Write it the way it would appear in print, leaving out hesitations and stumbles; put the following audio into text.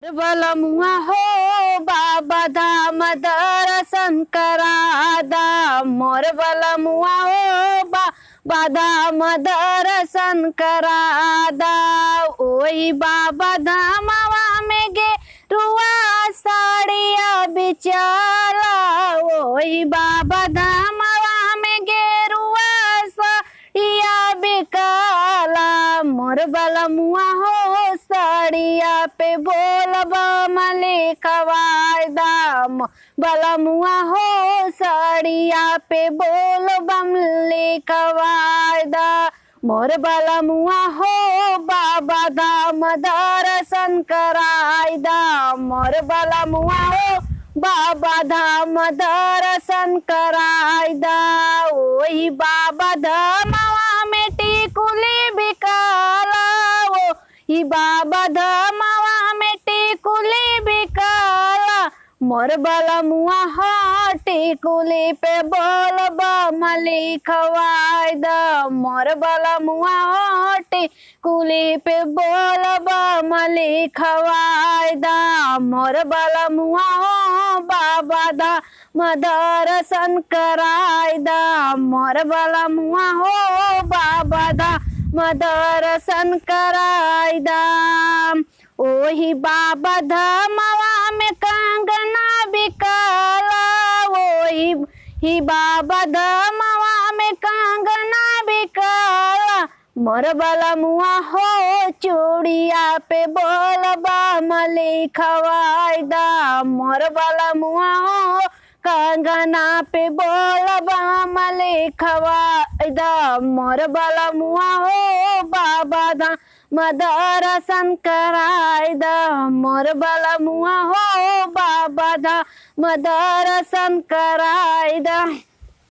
बलमुआ हो बाबा धाम दर्शन करादा मोर बलमुआ हो बाबा धाम दर्शन करादा। ओई बाबा धामवा में गे रुआ साड़िया बिचारा, ओई बाबा धामवा में गे रुआ साड़िया बिकाला। मोर बलमुआ हो साड़िया पे बोलबा मले खवायदा, बलमुआ हो साड़िया पे बोलबा मले खवायदा। मोर बलमुआ हो बाबा धाम दर्शन करायदा, मोर बलमुआ हो बाबा धाम दर्शन करायदा। ओही बाबा धामवा में टिकुली बिकाला, ही बाबा धामवा में टिकुली बिकाला। मोर बलमुआ हो टिकुली पे बोलबा मली खवायदा, मोर बलमुआ हो टिकुली पे बोलबा मली खवायदा। मोर बलमुआ हो बाबा धाम दर्शन करायदा, मोर बलमुआ हो बाबा धाम दर्शन करायदा। ओही बाबा धामवा में कंगना बिकाला, ओही ही बाबा धामवा में कंगना बिकाला। मोर बलमुआ हो चूड़िया पे बोलबा मली खवायदा, मोर बलमुआ हो कंगना पे बोलबा मली खवायदा। मोर बलमुआ हो बाबा धाम दर्शन करायदा, मोर बलमुआ हो बाबा धाम दर्शन करायदा।